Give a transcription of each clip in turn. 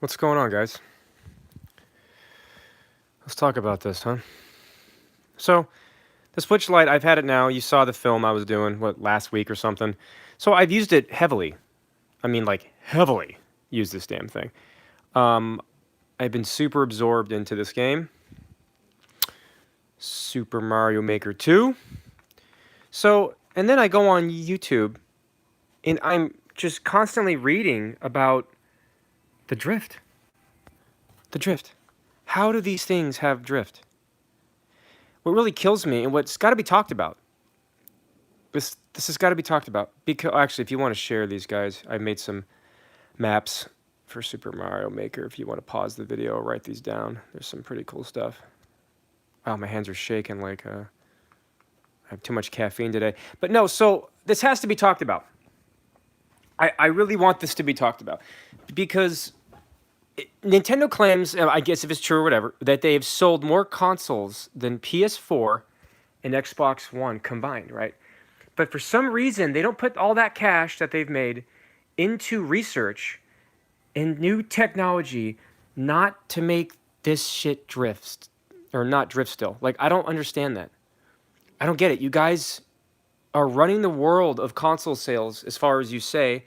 What's going on, guys? Let's talk about this, huh? So, the Switch Lite, I've had it now. You saw the film I was doing, what, last week or something. So, I've used it heavily. I mean, like, heavily used this damn thing. Um, I've been super absorbed into this game, Super Mario Maker 2. So, and then I go on YouTube, and I'm just constantly reading about the drift. The drift. How do these things have drift? What really kills me, and what's got to be talked about, this has got to be talked about, because actually, if you want to share these, guys, I made some maps for Super Mario Maker. If you want to pause the video, write these down. There's some pretty cool stuff. Wow, my hands are shaking like I have too much caffeine today. But no, so this has to be talked about. I really want this to be talked about because Nintendo claims, I guess if it's true or whatever, that they have sold more consoles than PS4 and Xbox One combined, right? But for some reason, they don't put all that cash that they've made into research and new technology not to make this shit drift or not drift still. Like, I don't understand that. I don't get it. You guys are running the world of console sales as far as you say,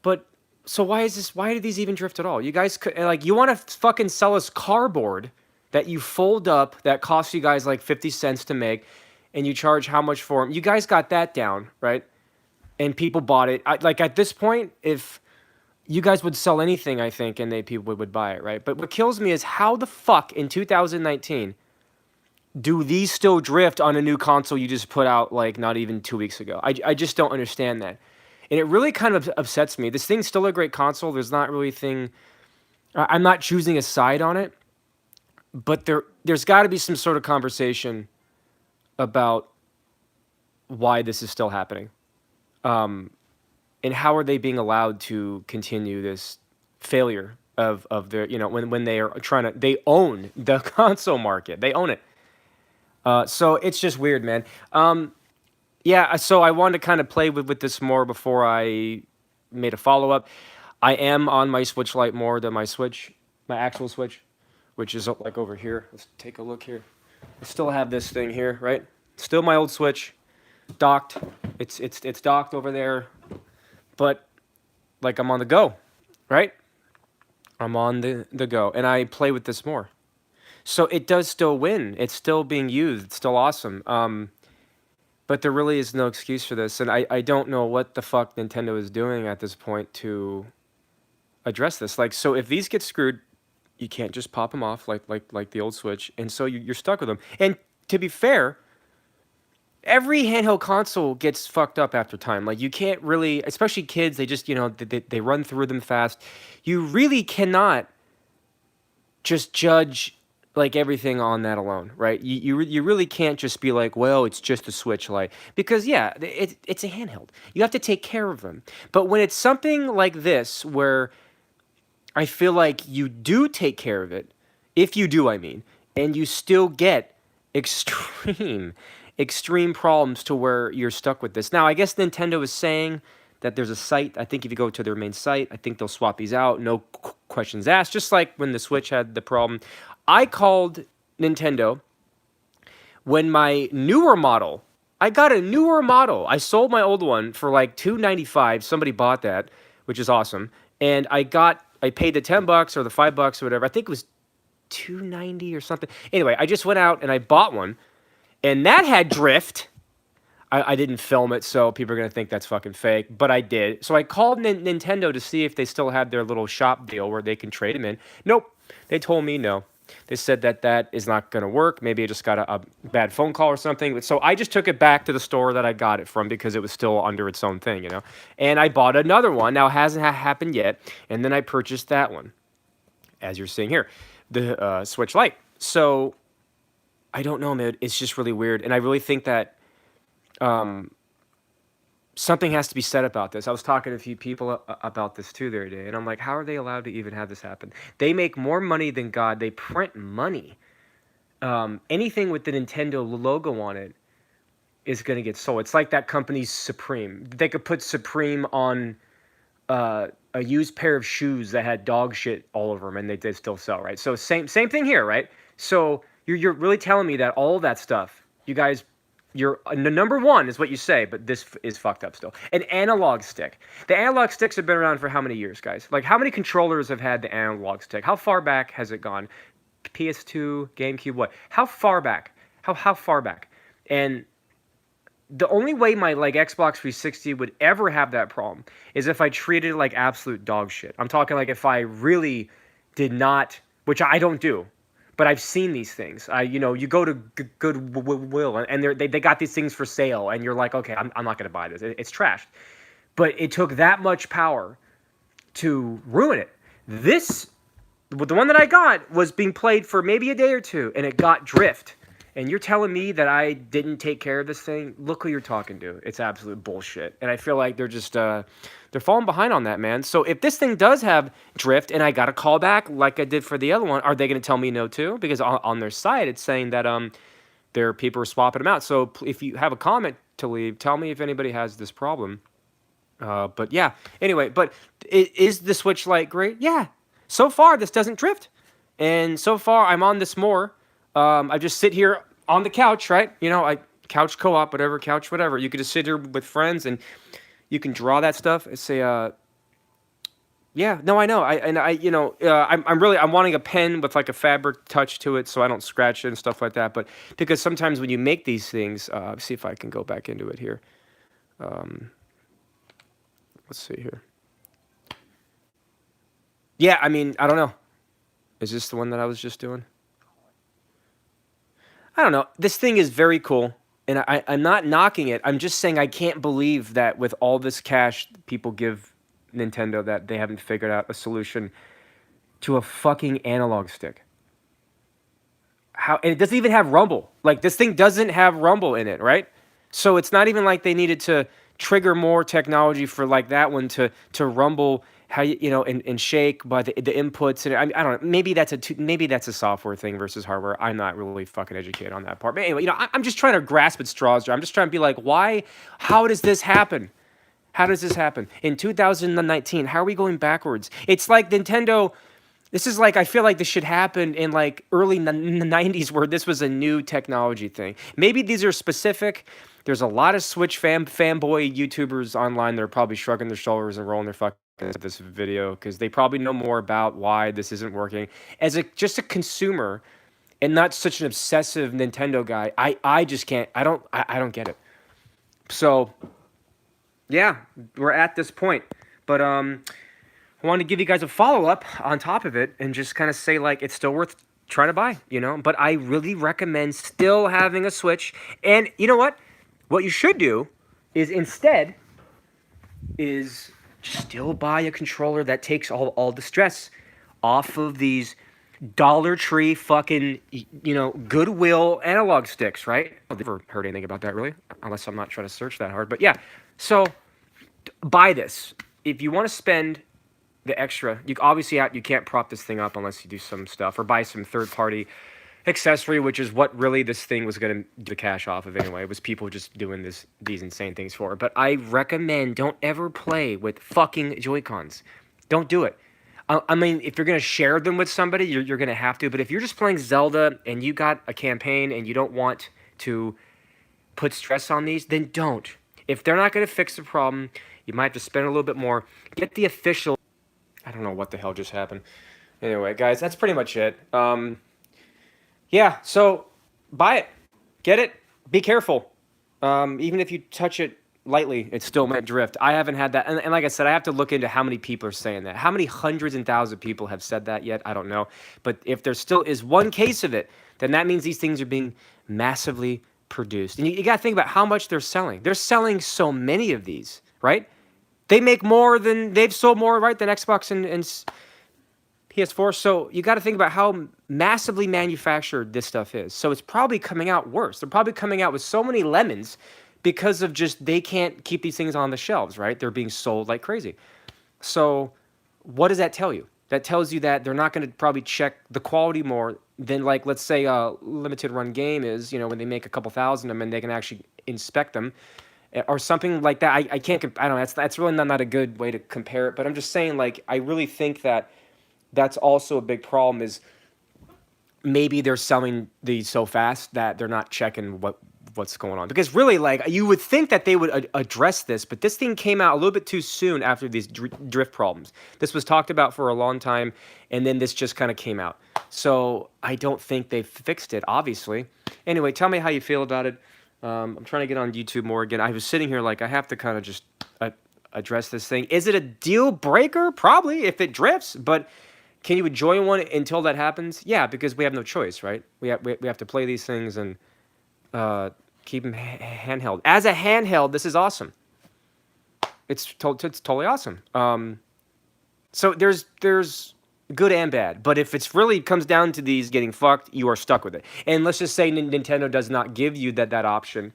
but so why is this? Why do these even drift at all? You guys could, like, you want to fucking sell us cardboard that you fold up that costs you guys like 50 cents to make, and you charge how much for them? You guys got that down, right? And people bought it. Like, at this point, if you guys would sell anything, I think, and people would buy it, right? But what kills me is how the fuck in 2019 do these still drift on a new console you just put out like not even 2 weeks ago? I just don't understand that. And it really kind of upsets me. This thing's still a great console. There's not really a thing. I'm not choosing a side on it, but there's got to be some sort of conversation about why this is still happening. And how are they being allowed to continue this failure of their, when they are trying to, they own the console market. They own it. So it's just weird, man. Yeah, so I wanted to kind of play with this more before I made a follow-up. I am on my Switch Lite more than my actual Switch, which is like over here. Let's take a look here. I still have this thing here, right? Still my old Switch, docked. It's docked over there, but like I'm on the go, right? I'm on the go, and I play with this more. So it does still win. It's still being used. It's still awesome. But there really is no excuse for this, and I don't know what the fuck Nintendo is doing at this point to address this. Like, so if these get screwed, you can't just pop them off like the old Switch, and so you're stuck with them. And to be fair, every handheld console gets fucked up after time. Like, you can't really, especially kids, they just, they run through them fast. You really cannot just judge like everything on that alone, right? You really can't just be like, well, it's just a Switch Lite, because yeah, it's a handheld. You have to take care of them. But when it's something like this, where I feel like you do take care of it, if you do, I mean, and you still get extreme, extreme problems to where you're stuck with this. Now, I guess Nintendo is saying that there's a site. I think if you go to their main site, I think they'll swap these out. No questions asked. Just like when the Switch had the problem. I called Nintendo when my newer model, I got a newer model. I sold my old one for like $295. Somebody bought that, which is awesome. And I paid the $10 or the $5 or whatever. I think it was $290 or something. Anyway, I just went out and I bought one, and that had drift. I didn't film it, so people are going to think that's fucking fake, but I did. So I called Nintendo to see if they still had their little shop deal where they can trade them in. Nope. They told me no. They said that is not going to work. Maybe I just got a bad phone call or something. So I just took it back to the store that I got it from because it was still under its own thing, And I bought another one. Now, it hasn't happened yet. And then I purchased that one, as you're seeing here, the Switch Lite. So I don't know, man. It's just really weird. And I really think that something has to be said about this. I was talking to a few people about this too the other day, and I'm like, how are they allowed to even have this happen? They make more money than God. They print money. Anything with the Nintendo logo on it is going to get sold. It's like that company's Supreme. They could put Supreme on a a used pair of shoes that had dog shit all over them, and they still sell, right? So same thing here, right? So you're really telling me that all that stuff, you guys, you're number one is what you say, but this is fucked up still. An analog stick. The analog sticks have been around for how many years, guys? Like, how many controllers have had the analog stick? How far back has it gone? PS2, GameCube, what? How far back? How far back? And the only way my like Xbox 360 would ever have that problem is if I treated it like absolute dog shit. I'm talking like if I really did not, which I don't do, but I've seen these things. You go to Goodwill and they got these things for sale, and you're like, okay, I'm not gonna buy this. It's trashed. But it took that much power to ruin it. The one that I got was being played for maybe a day or two, and it got drift. And you're telling me that I didn't take care of this thing? Look who you're talking to. It's absolute bullshit. And I feel like they're just, they're falling behind on that, man. So if this thing does have drift and I got a call back like I did for the other one, are they going to tell me no too? Because on their site, it's saying that their people are swapping them out. So if you have a comment to leave, tell me if anybody has this problem. But yeah, anyway, but is the Switch Lite great? Yeah. So far, this doesn't drift. And so far, I'm on this more. I just sit here on the couch, right? Couch co-op, whatever, couch, whatever. You could just sit here with friends and you can draw that stuff. It's yeah, no, I know. I'm wanting a pen with like a fabric touch to it so I don't scratch it and stuff like that. But because sometimes when you make these things, see if I can go back into it here. Let's see here. Yeah, I mean, I don't know. Is this the one that I was just doing? I don't know. This thing is very cool, and I'm not knocking it. I'm just saying I can't believe that with all this cash people give Nintendo that they haven't figured out a solution to a fucking analog stick. And it doesn't even have rumble. Like, this thing doesn't have rumble in it, right? So it's not even like they needed to trigger more technology for like that one to rumble how and shake by the inputs, and I don't know, maybe that's a software thing versus hardware. I'm not really fucking educated on that part, but anyway, I'm just trying to grasp at straws. I'm just trying to be like, why? How does this happen? How does this happen in 2019? How are we going backwards? It's like Nintendo. This is like, I feel like this should happen in like early 90s where this was a new technology thing. Maybe these are specific. There's a lot of Switch fanboy YouTubers online that are probably shrugging their shoulders and rolling their fucking at this video because they probably know more about why this isn't working. As just a consumer and not such an obsessive Nintendo guy, I just can't. I don't get it. So yeah, we're at this point. But I wanted to give you guys a follow-up on top of it and just kind of say, like, it's still worth trying to buy, But I really recommend still having a Switch. And you know what? What you should do is instead is still buy a controller that takes all the stress off of these Dollar Tree fucking, Goodwill analog sticks, right? I've never heard anything about that, really, unless I'm not trying to search that hard. But yeah, so buy this. If you want to spend the extra, you can't prop this thing up unless you do some stuff or buy some third-party accessory, which is what really this thing was going to do cash off of anyway. It was people just doing these insane things for it. But I recommend don't ever play with fucking Joy-Cons. Don't do it. I mean, if you're going to share them with somebody, you're going to have to. But if you're just playing Zelda and you got a campaign and you don't want to put stress on these, then don't. If they're not going to fix the problem, you might have to spend a little bit more. Get the official. I don't know what the hell just happened. Anyway, guys, that's pretty much it. Yeah, so buy it. Get it. Be careful. Even if you touch it lightly, it still might drift. I haven't had that. And like I said, I have to look into how many people are saying that. How many hundreds and thousands of people have said that yet? I don't know. But if there still is one case of it, then that means these things are being massively produced. And you got to think about how much they're selling. They're selling so many of these, right? They've sold more, right, than Xbox and PS4. So you got to think about how massively manufactured this stuff is. So it's probably coming out worse. They're probably coming out with so many lemons because of just they can't keep these things on the shelves, right? They're being sold like crazy. So what does that tell you? That tells you that they're not going to probably check the quality more than, like, let's say a limited run game is, when they make a couple thousand of them and they can actually inspect them or something like that. I can't. I don't know. That's really not a good way to compare it. But I'm just saying, like, I really think that that's also a big problem. Is maybe they're selling these so fast that they're not checking what's going on. Because really, like, you would think that they would address this, but this thing came out a little bit too soon after these drift problems. This was talked about for a long time, and then this just kind of came out. So I don't think they fixed it, obviously. Anyway, tell me how you feel about it. I'm trying to get on YouTube more again. I was sitting here like I have to kind of just address this thing. Is it a deal breaker? Probably if it drifts, but can you enjoy one until that happens? Yeah, because we have no choice, right? We have to play these things and keep them handheld. As a handheld, this is awesome. It's totally awesome. So there's good and bad, but if it's really comes down to these getting fucked, you are stuck with it. And let's just say Nintendo does not give you that option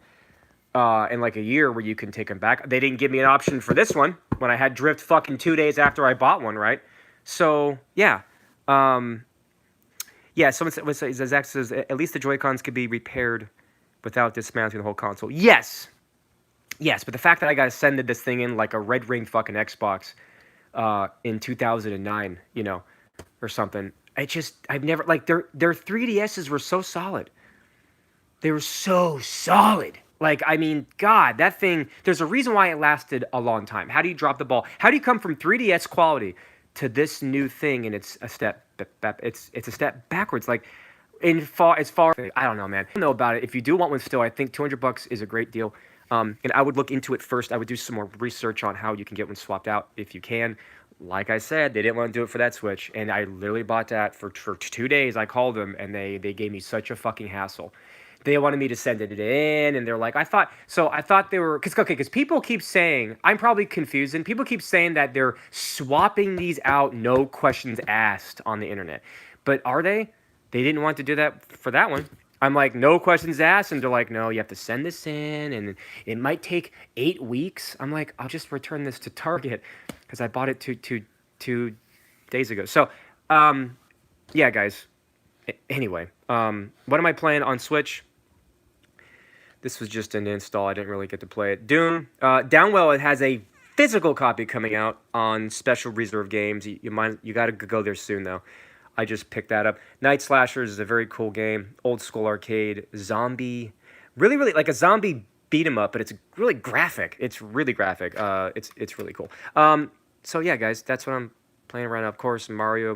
in like a year where you can take them back. They didn't give me an option for this one when I had drift fucking 2 days after I bought one, right? So yeah, yeah. Someone says Zach says at least the Joy-Cons could be repaired without dismantling the whole console. Yes, yes. But the fact that I got to send this thing in like a red ring fucking Xbox in 2009, you know, or something. I've never like their 3DSs were so solid. They were so solid. Like, I mean, God, that thing, there's a reason why it lasted a long time. How do you drop the ball? How do you come from 3DS quality to this new thing and it's a step it's a step backwards? Like, as far I don't know, man. I don't know about it. If you do want one still, I think $200 is a great deal. And I would look into it first. I would do some more research on how you can get one swapped out if you can. Like I said, they didn't want to do it for that Switch, and I literally bought that for 2 days. I called them, and they gave me such a fucking hassle. They wanted me to send it in, and they're like, I thought they were, because people keep saying, I'm probably confused, and people keep saying that they're swapping these out, no questions asked on the internet. But are they? They didn't want to do that for that one. I'm like, no questions asked, and they're like, no, you have to send this in, and it might take 8 weeks. I'm like, I'll just return this to Target, because I bought it two days ago. So, yeah, guys. Anyway, what am I playing on Switch? This was just an install. I didn't really get to play it. Doom. Downwell, it has a physical copy coming out on special reserve games. You got to go there soon, though. I just picked that up. Night Slashers is a very cool game. Old school arcade. Zombie. Really, really like a zombie beat 'em up, but it's really graphic. It's really graphic. It's really cool. So, yeah, guys, that's what I'm playing right now. Of course, Mario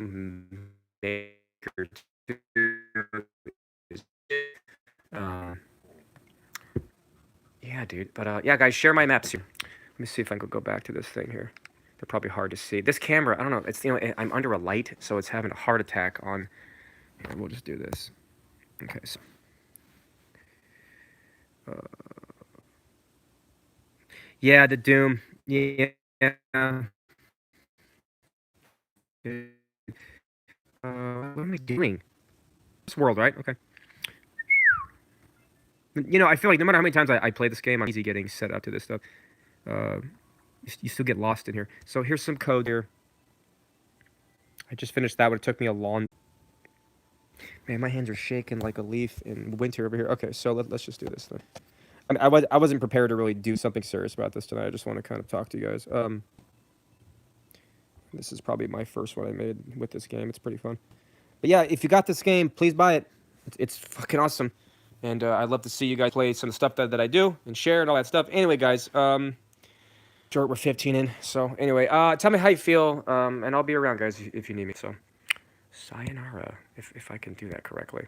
Maker 2. Yeah, dude. But yeah, guys, share my maps here. Let me see if I can go back to this thing here. They're probably hard to see. This camera, I don't know. It's I'm under a light, so it's having a heart attack on. Here, we'll just do this. Okay, so. Yeah, the Doom. Yeah. What am I doing? This world, right? Okay. You know, I feel like no matter how many times I play this game, I'm easy getting set up to this stuff. You still get lost in here. So here's some code here. I just finished that one. It took me a long... Man, my hands are shaking like a leaf in winter over here. Okay, so let's just do this then. I mean, I wasn't prepared to really do something serious about this tonight. I just want to kind of talk to you guys. This is probably my first one I made with this game. It's pretty fun. But yeah, if you got this game, please buy it. It's fucking awesome. And I'd love to see you guys play some of the stuff that I do and share and all that stuff. Anyway, guys, short, we're 15 in. So anyway, tell me how you feel, and I'll be around, guys, if you need me. So sayonara, if I can do that correctly.